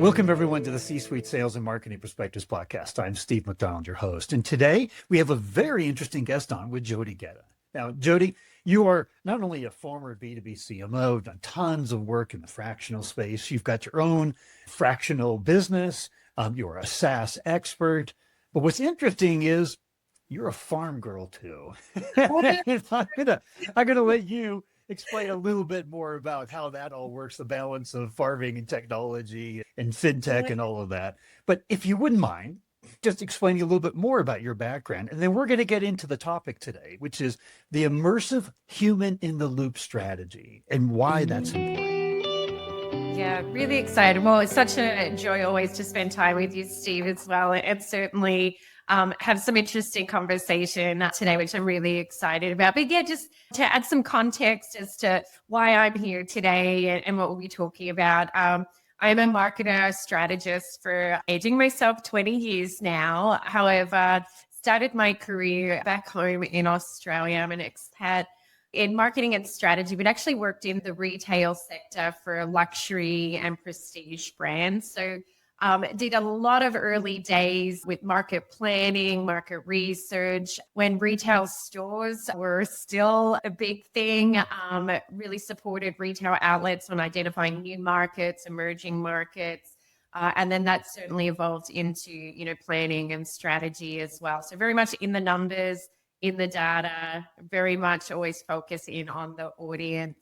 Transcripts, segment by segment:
Welcome, everyone, to the C-Suite Sales and Marketing Perspectives podcast. I'm Steve McDonald, your host. And today we have a very interesting guest on with Jody Guetter. Now, Jody, you are not only a former B2B CMO, done tons of work in the fractional space. You've got your own fractional business. You're a SaaS expert. But what's interesting is you're a farm girl, too. And I'm gonna let you explain a little bit more about how that all works, the balance of farming and technology and FinTech and all of that. But if you wouldn't mind, just explaining a little bit more about your background. And then we're going to get into the topic today, which is the immersive human in the loop strategy and why that's important. Yeah, really excited. Well, it's such a joy always to spend time with you, Steve, as well. And certainly have some interesting conversation today, which I'm really excited about. But yeah, just to add some context as to why I'm here today and what we'll be talking about. I'm a marketer strategist for aging myself 20 years now. However, started my career back home in Australia. I'm an expat in marketing and strategy, but actually worked in the retail sector for luxury and prestige brands. So did a lot of early days with market planning, market research, when retail stores were still a big thing, really supported retail outlets on identifying new markets, emerging markets. And then that certainly evolved into, planning and strategy as well. So very much in the numbers, in the data, very much always focus in on the audience.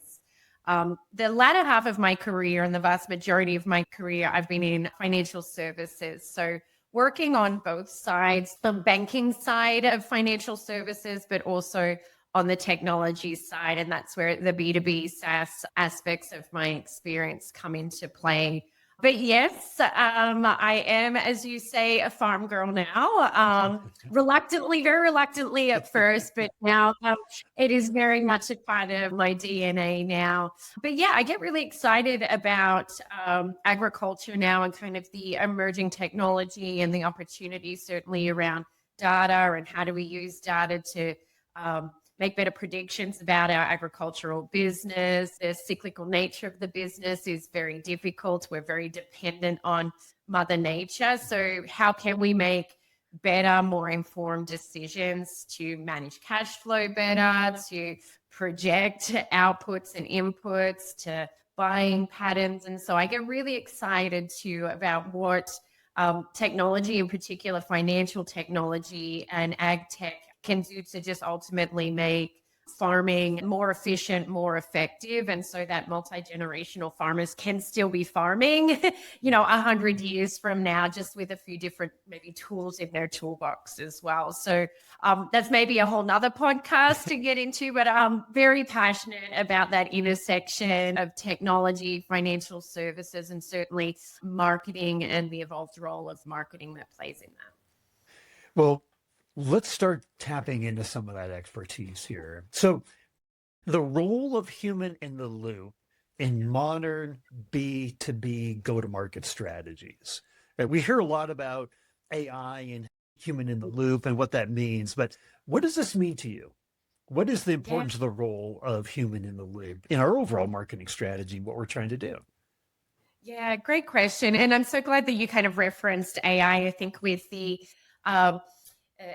The latter half of my career and the vast majority of my career, I've been in financial services. So working on both sides, the banking side of financial services, but also on the technology side. And that's where the B2B SaaS aspects of my experience come into play. But yes, I am, as you say, a farm girl now. Very reluctantly at first, but now it is very much a part of my DNA now. But yeah, I get really excited about agriculture now and kind of the emerging technology and the opportunities certainly around data and how do we use data to make better predictions about our agricultural business. The cyclical nature of the business is very difficult. We're very dependent on Mother Nature. So how can we make better, more informed decisions to manage cash flow better, to project outputs and inputs, to buying patterns? And so I get really excited too about what technology, in particular financial technology and ag tech, can do to just ultimately make farming more efficient, more effective. And so that multi-generational farmers can still be farming, 100 years from now, just with a few different maybe tools in their toolbox as well. So that's maybe a whole nother podcast to get into, but I'm very passionate about that intersection of technology, financial services, and certainly marketing and the evolved role of marketing that plays in that. Well, let's start tapping into some of that expertise here. So the role of human in the loop in modern B2B go-to-market strategies. Right? We hear a lot about AI and human in the loop and what that means, but what does this mean to you? What is the importance of the role of human in the loop in our overall marketing strategy, what we're trying to do? Yeah, great question. And I'm so glad that you kind of referenced AI. I think with the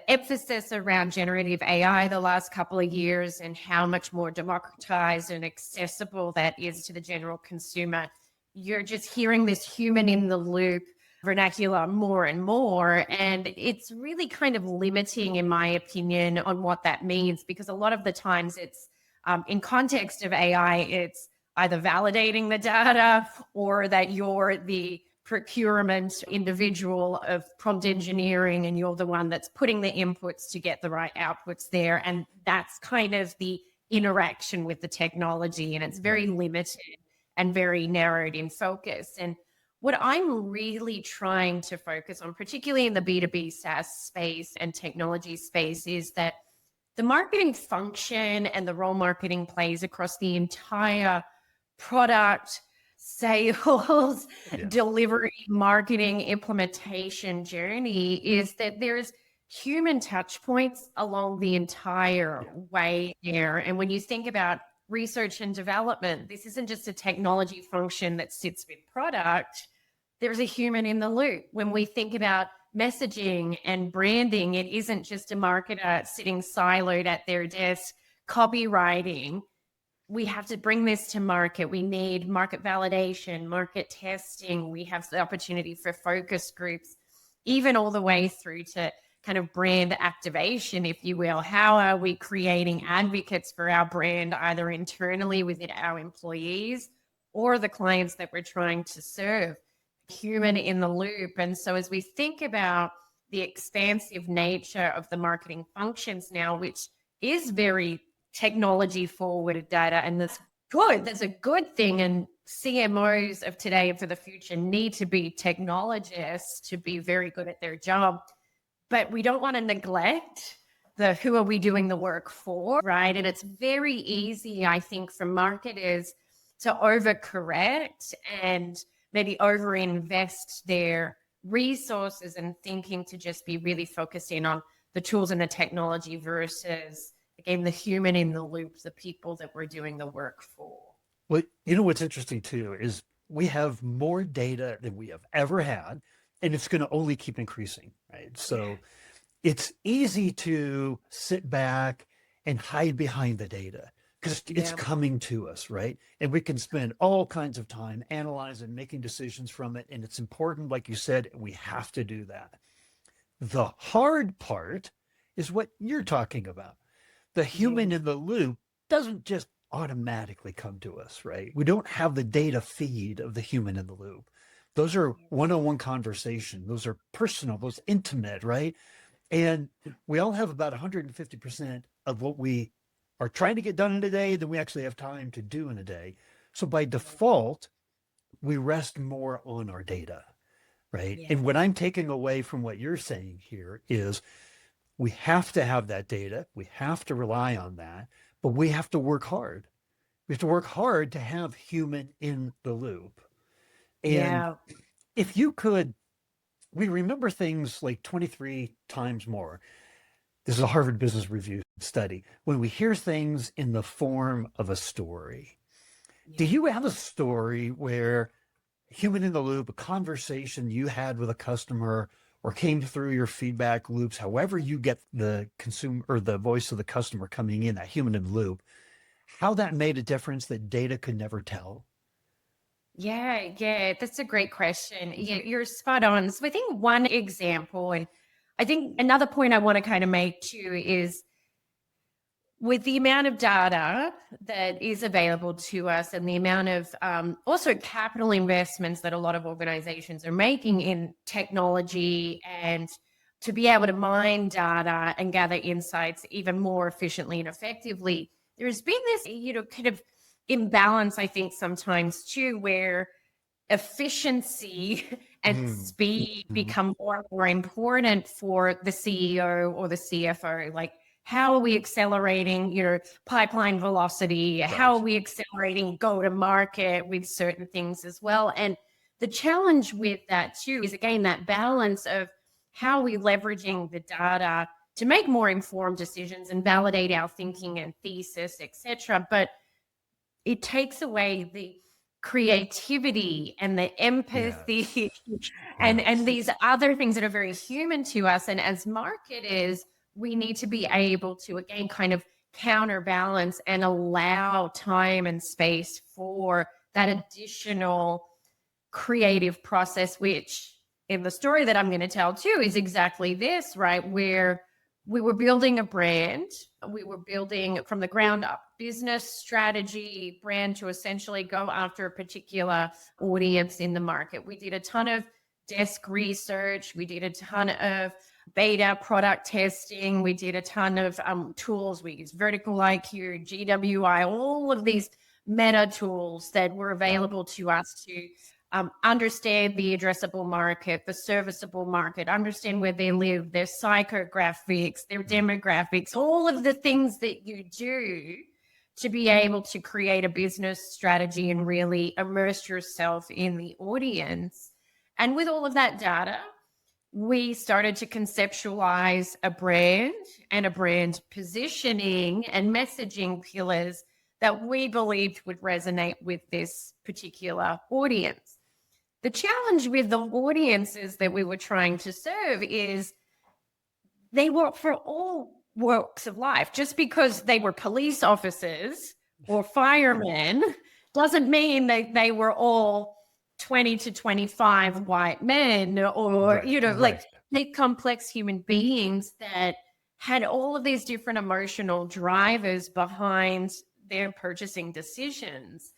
emphasis around generative AI the last couple of years and how much more democratized and accessible that is to the general consumer, you're just hearing this human in the loop vernacular more and more. And it's really kind of limiting, in my opinion, on what that means, because a lot of the times it's in context of AI, it's either validating the data or that you're the procurement individual of prompt engineering and you're the one that's putting the inputs to get the right outputs there. And that's kind of the interaction with the technology, and it's very limited and very narrowed in focus. And what I'm really trying to focus on, particularly in the B2B SaaS space and technology space, is that the marketing function and the role marketing plays across the entire product, sales, delivery, marketing, implementation journey is that there's human touch points along the entire way there. And when you think about research and development, this isn't just a technology function that sits with product. there's a human in the loop. When we think about messaging and branding, it isn't just a marketer sitting siloed at their desk copywriting. We have to bring this to market. We need market validation, market testing. We have the opportunity for focus groups, even all the way through to kind of brand activation, if you will. How are we creating advocates for our brand, either internally within our employees or the clients that we're trying to serve? Human in the loop. And so as we think about the expansive nature of the marketing functions now, which is very technology forward data, and that's a good thing. And CMOs of today and for the future need to be technologists to be very good at their job. But we don't want to neglect the who are we doing the work for, right? And it's very easy, I think, for marketers to overcorrect and maybe overinvest their resources and thinking to just be really focused in on the tools and the technology versus, again, the human in the loop, the people that we're doing the work for. Well, what's interesting too is we have more data than we have ever had, and it's going to only keep increasing, right? So it's easy to sit back and hide behind the data because it's coming to us, right? And we can spend all kinds of time analyzing, making decisions from it. And it's important, like you said, we have to do that. The hard part is what you're talking about. The human in the loop doesn't just automatically come to us, right? We don't have the data feed of the human in the loop. Those are one-on-one conversation. Those are personal, those intimate, right? And we all have about 150% of what we are trying to get done in a day than we actually have time to do in a day. So by default, we rest more on our data, right? And what I'm taking away from what you're saying here is we have to have that data. We have to rely on that, but we have to work hard. We have to work hard to have human in the loop. And if you could, we remember things like 23 times more. This is a Harvard Business Review study. When we hear things in the form of a story, do you have a story where human in the loop, a conversation you had with a customer or came through your feedback loops, however you get the consumer or the voice of the customer coming in, that human in the loop, how that made a difference that data could never tell? Yeah, that's a great question. You're spot on. So I think one example, and I think another point I want to kind of make too is with the amount of data that is available to us and the amount of also capital investments that a lot of organizations are making in technology and to be able to mine data and gather insights even more efficiently and effectively, there's been this, kind of imbalance, I think, sometimes too, where efficiency and speed become more and more important for the CEO or the CFO. Like, how are we accelerating, pipeline velocity? Right. How are we accelerating go to market with certain things as well? And the challenge with that too is, again, that balance of how are we leveraging the data to make more informed decisions and validate our thinking and thesis, etc. But it takes away the creativity and the empathy and these other things that are very human to us. And as marketers, we need to be able to, again, kind of counterbalance and allow time and space for that additional creative process, which in the story that I'm going to tell too is exactly this, right? Where we were building a brand, we were building from the ground up business strategy brand to essentially go after a particular audience in the market. We did a ton of desk research. We did a ton of beta product testing. We did a ton of tools. We used Vertical IQ, GWI, all of these meta tools that were available to us to understand the addressable market, the serviceable market, understand where they live, their psychographics, their demographics, all of the things that you do to be able to create a business strategy and really immerse yourself in the audience. And with all of that data, we started to conceptualize a brand and a brand positioning and messaging pillars that we believed would resonate with this particular audience. The challenge with the audiences that we were trying to serve is they were for all walks of life. Just because they were police officers or firemen doesn't mean they were all 20 to 25 white men or, like big complex human beings that had all of these different emotional drivers behind their purchasing decisions.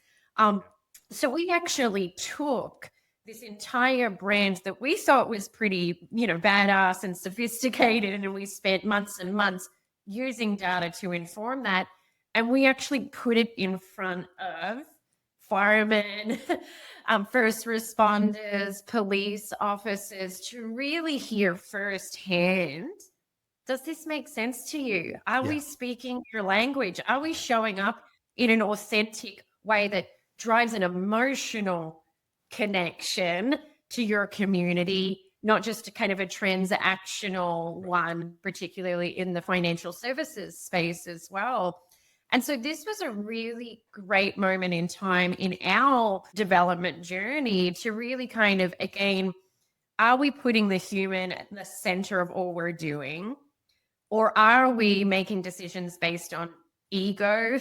So we actually took this entire brand that we thought was pretty, badass and sophisticated, and we spent months and months using data to inform that. And we actually put it in front of firemen, first responders, police officers to really hear firsthand, does this make sense to you? Are we speaking your language? Are we showing up in an authentic way that drives an emotional connection to your community, not just a kind of a transactional one, particularly in the financial services space as well? And so this was a really great moment in time in our development journey to really kind of, again, are we putting the human at the center of all we're doing? Or are we making decisions based on ego,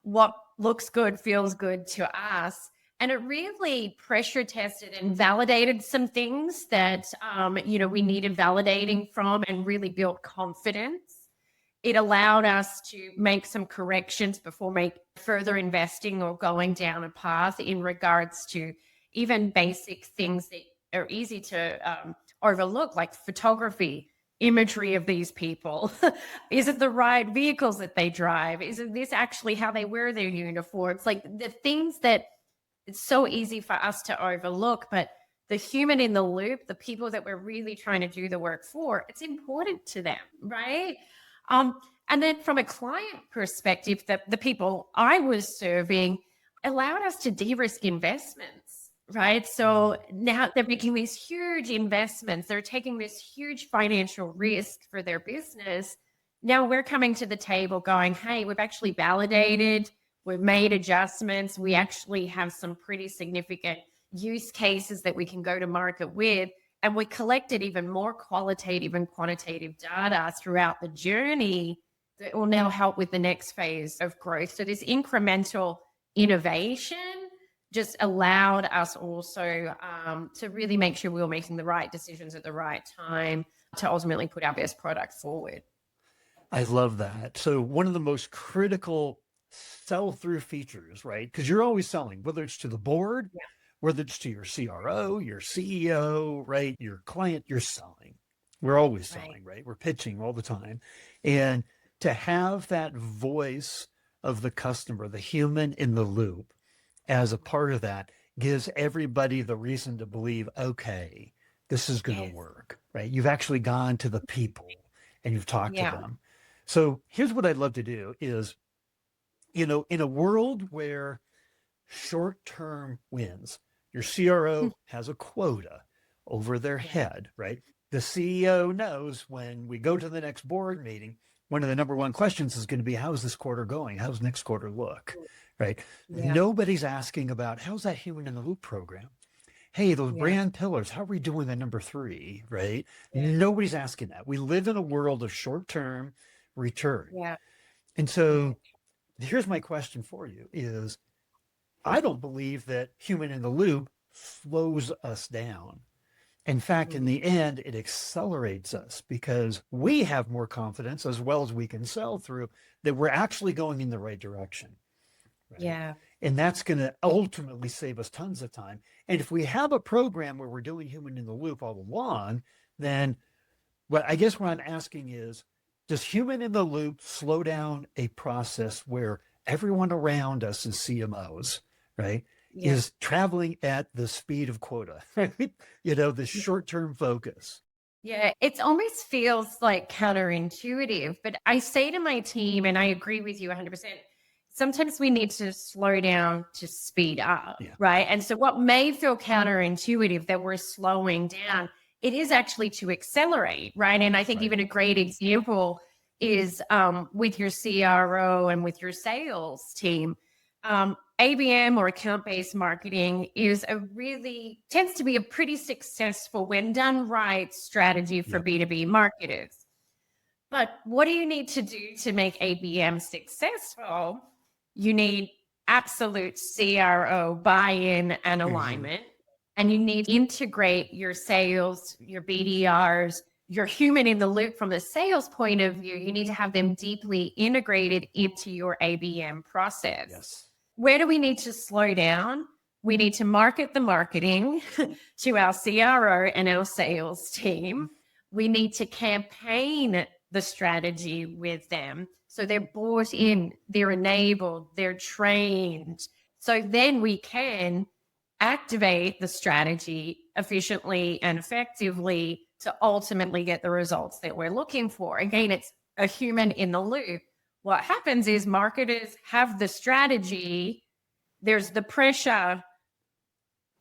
what looks good, feels good to us? And it really pressure tested and validated some things that, we needed validating from, and really built confidence. It allowed us to make some corrections before further investing or going down a path in regards to even basic things that are easy to overlook, like photography, imagery of these people. Is it the right vehicles that they drive? Isn't this actually how they wear their uniforms? Like the things that it's so easy for us to overlook, but the human in the loop, the people that we're really trying to do the work for, it's important to them, right? And then from a client perspective, the people I was serving allowed us to de-risk investments, right? So now they're making these huge investments. They're taking this huge financial risk for their business. Now we're coming to the table going, hey, we've actually validated, we've made adjustments. We actually have some pretty significant use cases that we can go to market with. And we collected even more qualitative and quantitative data throughout the journey that will now help with the next phase of growth. So this incremental innovation just allowed us also to really make sure we were making the right decisions at the right time to ultimately put our best product forward. I love that. So one of the most critical sell-through features, right? Because you're always selling, whether it's to the board, whether it's to your CRO, your CEO, right? Your client, you're selling. We're always selling, right? We're pitching all the time. And to have that voice of the customer, the human in the loop, as a part of that gives everybody the reason to believe, okay, this is going to work, right? You've actually gone to the people and you've talked to them. So here's what I'd love to do is, in a world where short-term wins, your CRO has a quota over their head, right? The CEO knows when we go to the next board meeting, one of the number one questions is going to be, how's this quarter going? How's next quarter look, right? Nobody's asking about, how's that human in the loop program? Hey, those brand pillars, how are we doing at number 3, right? Nobody's asking that. We live in a world of short-term return. And so here's my question for you is, I don't believe that human in the loop slows us down. In fact, in the end, it accelerates us because we have more confidence as well as we can sell through that we're actually going in the right direction. Right? And that's going to ultimately save us tons of time. And if we have a program where we're doing human in the loop all along, then I guess what I'm asking is, does human in the loop slow down a process where everyone around us as CMOs, right, is traveling at the speed of quota, right? The short-term focus. Yeah, it almost feels like counterintuitive, but I say to my team, and I agree with you 100%, sometimes we need to slow down to speed up, right? And so what may feel counterintuitive that we're slowing down, it is actually to accelerate, right? And I think even a great example is with your CRO and with your sales team. ABM or account-based marketing tends to be a pretty successful, when done right, strategy for Yep. B2B marketers. But what do you need to do to make ABM successful? You need absolute CRO buy-in and alignment. And you need to integrate your sales, your BDRs, your human in the loop from the sales point of view. You need to have them deeply integrated into your ABM process. Yes. Where do we need to slow down? We need to market the marketing to our CRO and our sales team. We need to campaign the strategy with them. So they're bought in, they're enabled, they're trained. So then we can activate the strategy efficiently and effectively to ultimately get the results that we're looking for. Again, it's a human in the loop. What happens is marketers have the strategy, there's the pressure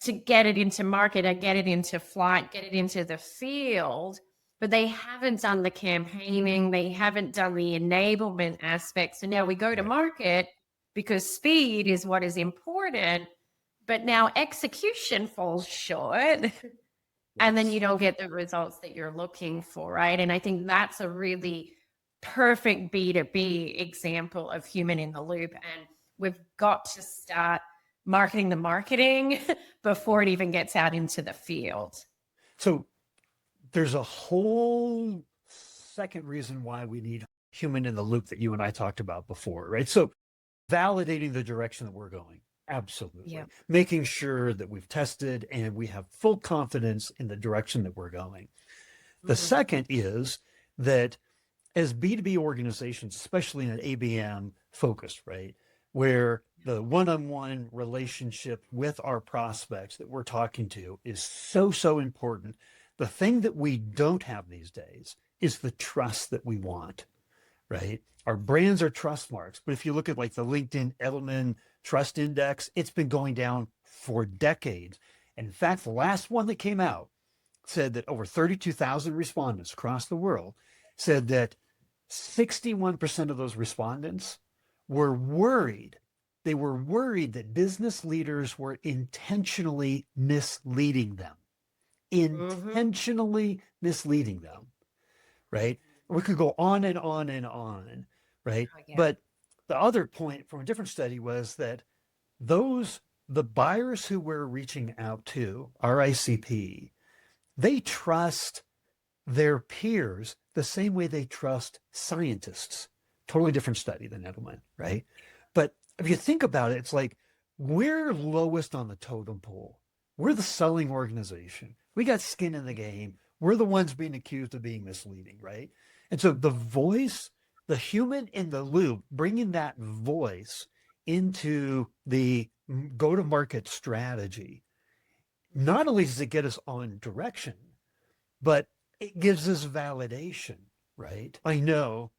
to get it into market and get it into flight, get it into the field, but they haven't done the campaigning, they haven't done the enablement aspect. So now we go to market because speed is what is important, but now execution falls short. And then you don't get the results that you're looking for, right? And I think that's a really perfect B2B example of human in the loop. And we've got to start marketing the marketing before it even gets out into the field. So there's a whole second reason why we need human in the loop that you and I talked about before, right? So validating the direction that we're going. Absolutely. Yep. Making sure that we've tested and we have full confidence in the direction that we're going. The second is that as B2B organizations, especially in an ABM focus, right, where the one-on-one relationship with our prospects that we're talking to is so important. The thing that we don't have these days is the trust that we want, right? Our brands are trust marks, but if you look at like the LinkedIn Edelman Trust Index, it's been going down for decades. And in fact, the last one that came out said that over 32,000 respondents across the world said that 61% of those respondents were worried. They were worried that business leaders were intentionally misleading them. Intentionally misleading them, right? We could go on and on and on, right? But the other point from a different study was that the buyers who we're reaching out to, our ICP, they trust their peers the same way they trust scientists. Totally different study than Edelman, right? But if you think about it, it's like we're lowest on the totem pole. We're the selling organization. We got skin in the game. We're the ones being accused of being misleading, right? And so the voice, the human in the loop, bringing that voice into the go-to-market strategy, not only does it get us on direction, but it gives us validation, right? I know,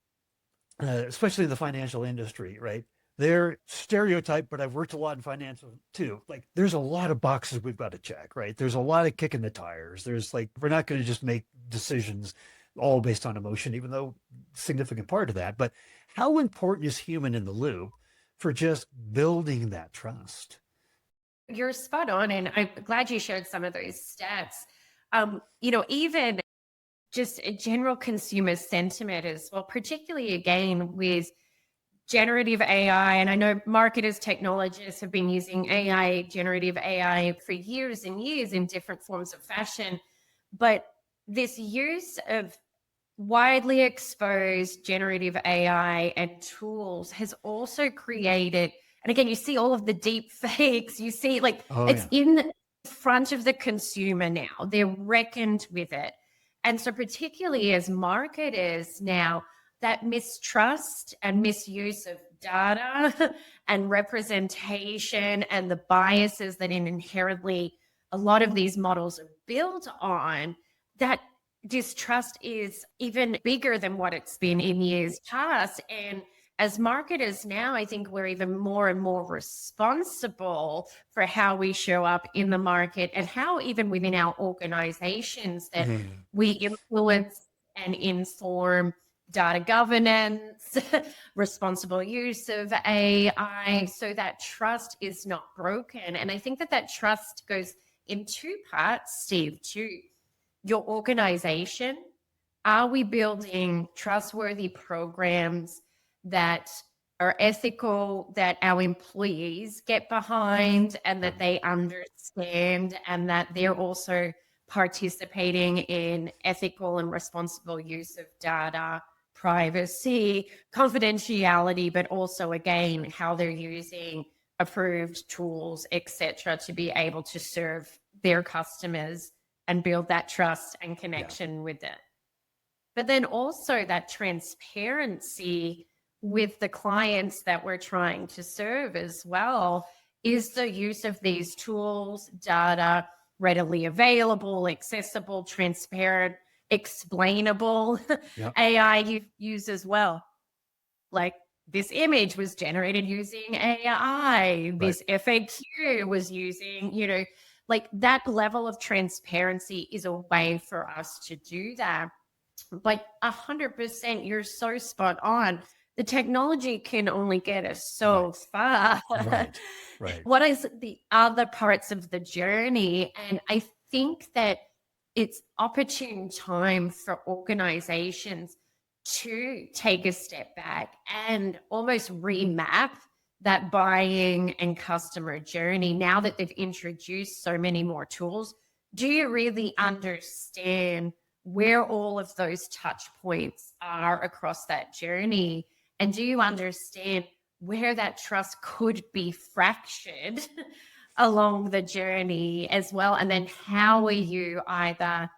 especially in the financial industry, right? They're stereotyped, but I've worked a lot in finance too. Like there's a lot of boxes we've got to check, right? There's a lot of kicking the tires. There's like, we're not going to just make decisions all based on emotion, even though significant part of that. But how important is human in the loop for just building that trust? You're spot on. And I'm glad you shared some of those stats. Even just a general consumer sentiment as well, particularly again with generative AI. And I know marketers, technologists have been using AI, generative AI for years and years in different forms of fashion. But this use of widely exposed generative AI and tools has also created, and again, you see all of the deep fakes, you see in front of the consumer now, they're reckoned with it. And so particularly as marketers now, that mistrust and misuse of data and representation and the biases that inherently a lot of these models are built on, that distrust is even bigger than what it's been in years past. And as marketers now, I think we're even more and more responsible for how we show up in the market and how even within our organizations that we influence and inform data governance, responsible use of AI, so that trust is not broken. And I think that trust goes in two parts, Steve, to your organization. Are we building trustworthy programs that are ethical, that our employees get behind, and that they understand, and that they're also participating in ethical and responsible use of data, privacy, confidentiality, but also, again, how they're using approved tools, etc., to be able to serve their customers and build that trust and connection with it. But then also that transparency with the clients that we're trying to serve as well. Is the use of these tools, data, readily available, accessible, transparent, explainable? AI you use as well. Like, this image was generated using AI. This FAQ was using, like, that level of transparency is a way for us to do that. But 100%, you're so spot on. The technology can only get us so far. What is the other parts of the journey? And I think that it's opportune time for organizations to take a step back and almost remap that buying and customer journey. Now that they've introduced so many more tools, do you really understand where all of those touch points are across that journey? And do you understand where that trust could be fractured along the journey as well? And then how are you either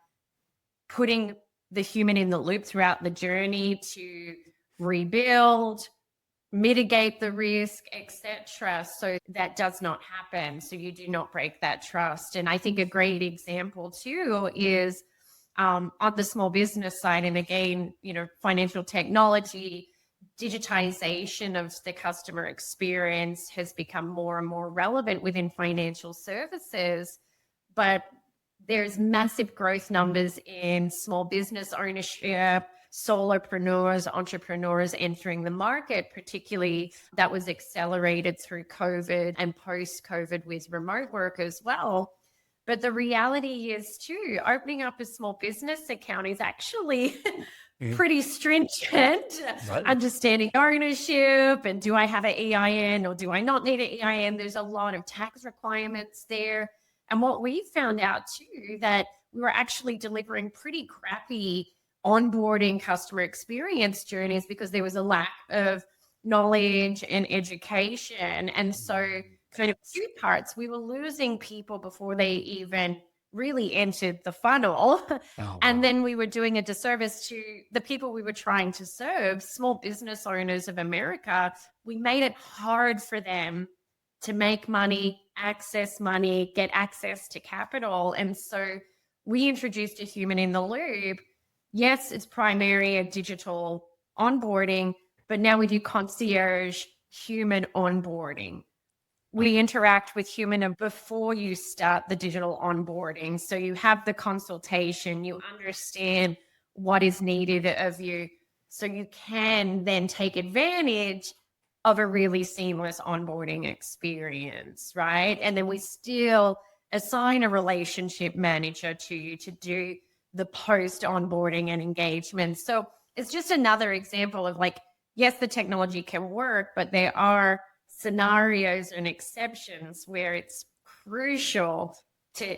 putting the human in the loop throughout the journey to rebuild, mitigate the risk, etc., so that does not happen, so you do not break that trust? And I think a great example too is on the small business side, and again, financial technology, digitization of the customer experience has become more and more relevant within financial services. But there's massive growth numbers in small business ownership, solopreneurs, entrepreneurs entering the market, particularly that was accelerated through COVID and post-COVID with remote work as well. But the reality is too, opening up a small business account is actually pretty stringent. Understanding ownership, and do I have an EIN or do I not need an EIN? There's a lot of tax requirements there. And what we found out too, that we were actually delivering pretty crappy onboarding customer experience journeys because there was a lack of knowledge and education. And so kind of two parts, we were losing people before they even really entered the funnel. And then we were doing a disservice to the people we were trying to serve, small business owners of America. We made it hard for them to make money, get access to capital. And so we introduced a human in the loop. Yes, it's primarily a digital onboarding, but now we do concierge human onboarding. We interact with human before you start the digital onboarding. So you have the consultation, you understand what is needed of you, so you can then take advantage of a really seamless onboarding experience, right? And then we still assign a relationship manager to you to do the post onboarding and engagement. So it's just another example of, like, yes, the technology can work, but there are scenarios and exceptions where it's crucial to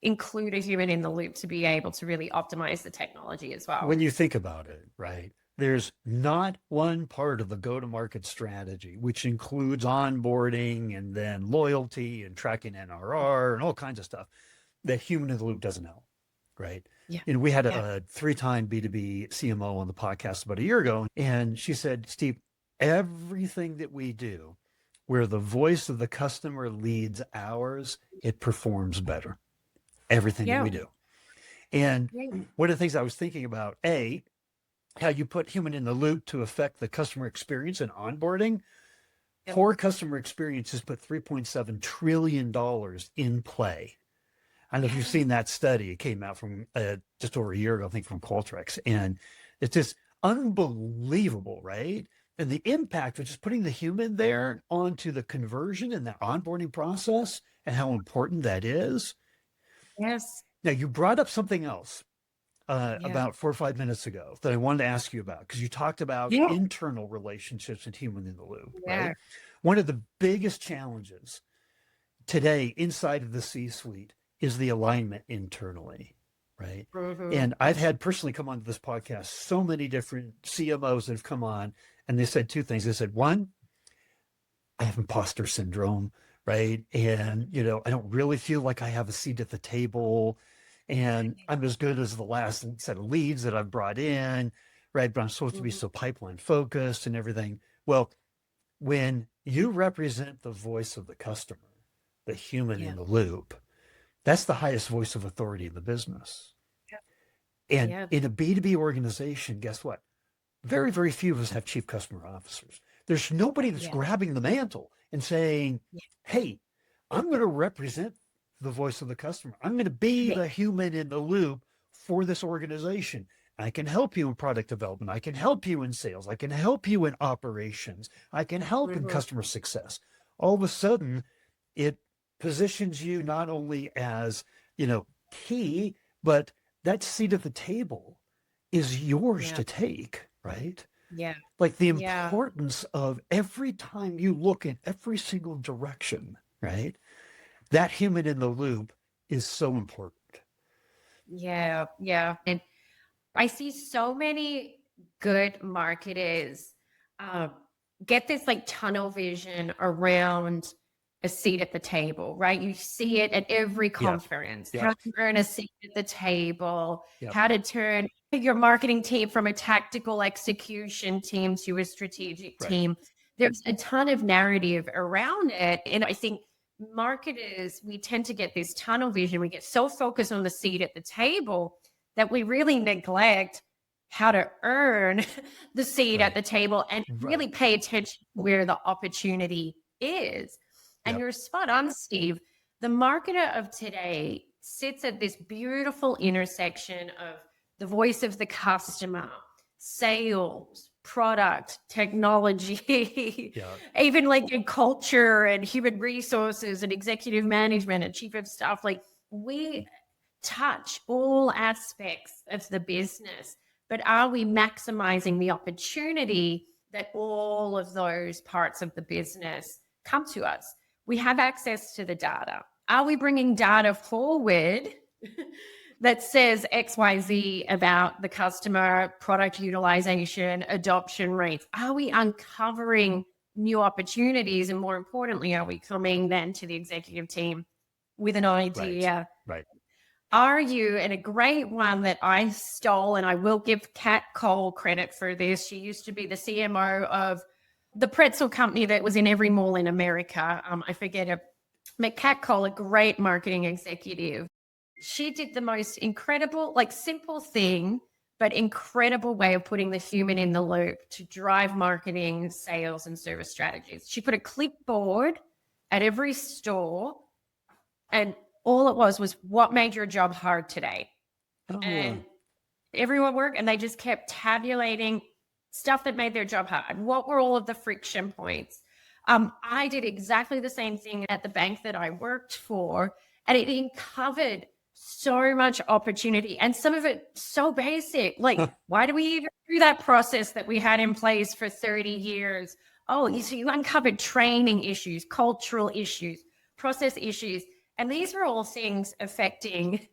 include a human in the loop to be able to really optimize the technology as well. When you think about it, right, there's not one part of the go-to-market strategy, which includes onboarding and then loyalty and tracking NRR and all kinds of stuff, that human in the loop doesn't help, right? And we had a 3-time B2B CMO on the podcast about a year ago, and she said, Steve, everything that we do where the voice of the customer leads ours, it performs better. Everything that we do. And one of the things I was thinking about, how you put human in the loop to affect the customer experience and onboarding. Poor customer experiences put $3.7 trillion in play. I don't know if you've seen that study. It came out from just over a year ago, I think, from Qualtrics. And it's just unbelievable, right? And the impact of just putting the human there onto the conversion and that onboarding process and how important that is. Yes. Now, you brought up something else Yeah. about 4 or 5 minutes ago that I wanted to ask you about because you talked about Yeah. internal relationships and human in the loop, Yeah. right? One of the biggest challenges today inside of the C-suite is the alignment internally, right? Mhm. And I've had personally come onto this podcast so many different CMOs that have come on, and they said two things. They said, one, I have imposter syndrome, right? And, I don't really feel like I have a seat at the table and I'm as good as the last set of leads that I've brought in, right? But I'm supposed to be Mhm. so pipeline focused and everything. Well, when you represent the voice of the customer, the human Yeah. in the loop, that's the highest voice of authority in the business. Yeah. And Yeah. in a B2B organization, guess what? Very, very few of us have chief customer officers. There's nobody that's Yeah. grabbing the mantle and saying, Yeah. hey, I'm going to represent the voice of the customer. I'm going to be Yeah. the human in the loop for this organization. I can help you in product development. I can help you in sales. I can help you in operations. I can help in Mhm. customer success. All of a sudden, it positions you not only as, key, but that seat at the table is yours Yeah. to take, right? Yeah. Like the Yeah. importance of every time you look in every single direction, right? That human in the loop is so important. Yeah. Yeah. And I see so many good marketers uh, get this like tunnel vision around a seat at the table, right? You see it at every Yeah. conference, Yeah. how to earn a seat at the table, Yeah. how to turn your marketing team from a tactical execution team to a strategic Right. team. There's a ton of narrative around it. And I think marketers, we tend to get this tunnel vision. We get so focused on the seat at the table that we really neglect how to earn the seat at Right. the table and Right. really pay attention to where the opportunity is. And Yep. you're spot on, Steve. The marketer of today sits at this beautiful intersection of the voice of the customer, sales, product, technology, Yeah. even like in culture and human resources and executive management and chief of staff. Like we touch all aspects of the business, but are we maximizing the opportunity that all of those parts of the business come to us? We have access to the data. Are we bringing data forward that says XYZ about the customer, product utilization, adoption rates? Are we uncovering new opportunities? And more importantly, are we coming then to the executive team with an Right. idea? Right. Are you, and a great one that I stole, and I will give Kat Cole credit for this. She used to be the CMO of the pretzel company that was in every mall in America. I forget it. But Kat Cole, a great marketing executive. She did the most incredible, like simple thing, but incredible way of putting the human in the loop to drive marketing, sales, and service strategies. She put a clipboard at every store, and all it was what made your job hard today? Oh, And everyone worked and they just kept tabulating stuff that made their job hard. What were all of the friction points? I did exactly the same thing at the bank that I worked for, and it uncovered so much opportunity and some of it so basic. Like, why do we even do that process that we had in place for 30 years? Oh, you uncovered training issues, cultural issues, process issues. And these are all things affecting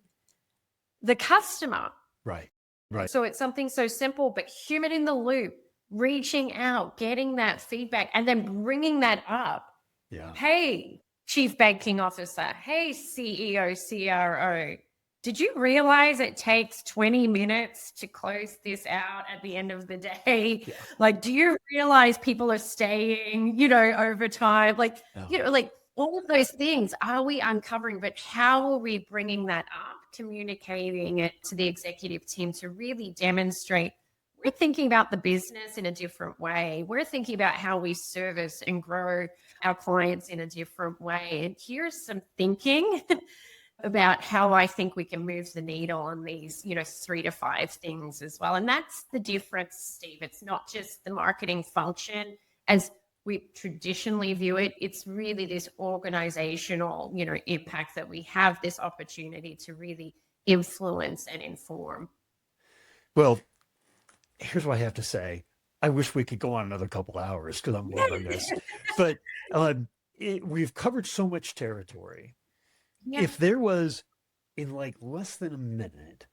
the customer. right. Right. So it's something so simple, but human in the loop, reaching out, getting that feedback, and then bringing that up. Yeah. Hey, Chief Banking Officer. Hey, CEO, CRO. Did you realize it takes 20 minutes to close this out at the end of the day? Yeah. Like, do you realize people are staying, over time? Like, Oh, like all of those things are we uncovering, but how are we bringing that up, communicating it to the executive team to really demonstrate we're thinking about the business in a different way. We're thinking about how we service and grow our clients in a different way. And here's some thinking about how I think we can move the needle on these, 3 to 5 things as well. And that's the difference, Steve. It's not just the marketing function as we traditionally view it. It's really this organizational, impact that we have this opportunity to really influence and inform. Well, here's what I have to say. I wish we could go on another couple hours because I'm loving this. But we've covered so much territory. Yeah. If there was, in like less than a minute,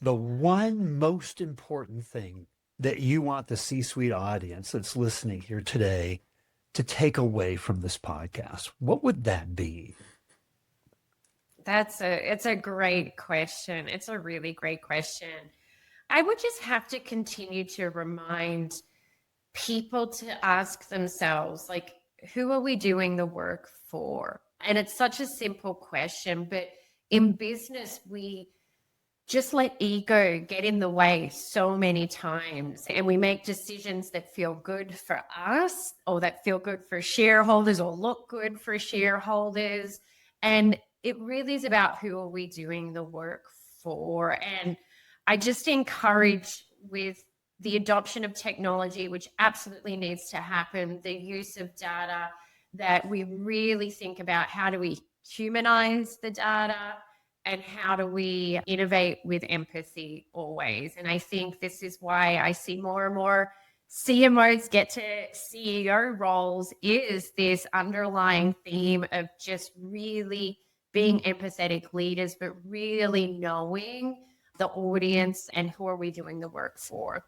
the one most important thing that you want the C-suite audience that's listening here today to take away from this podcast, what would that be? It's a great question. It's a really great question. I would just have to continue to remind people to ask themselves, like, who are we doing the work for? And it's such a simple question, but in business, we just let ego get in the way so many times, and we make decisions that feel good for us or that feel good for shareholders or look good for shareholders. And it really is about who are we doing the work for. And I just encourage with the adoption of technology, which absolutely needs to happen, the use of data, that we really think about how do we humanize the data and how do we innovate with empathy always. And I think this is why I see more and more CMOs get to CEO roles, is this underlying theme of just really being empathetic leaders, but really knowing the audience and who are we doing the work for.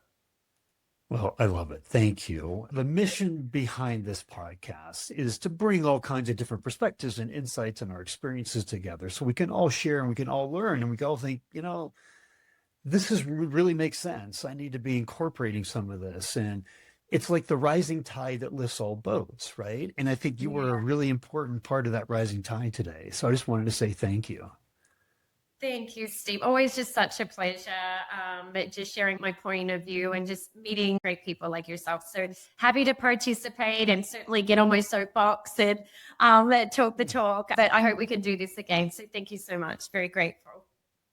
Well, I love it. Thank you. The mission behind this podcast is to bring all kinds of different perspectives and insights and our experiences together so we can all share and we can all learn and we can all think, this really makes sense. I need to be incorporating some of this. And it's like the rising tide that lifts all boats, right? And I think you were a really important part of that rising tide today. So I just wanted to say thank you. Thank you, Steve. Always just such a pleasure, just sharing my point of view and just meeting great people like yourself. So happy to participate and certainly get on my soapbox and talk the talk. But I hope we can do this again. So thank you so much. Very grateful.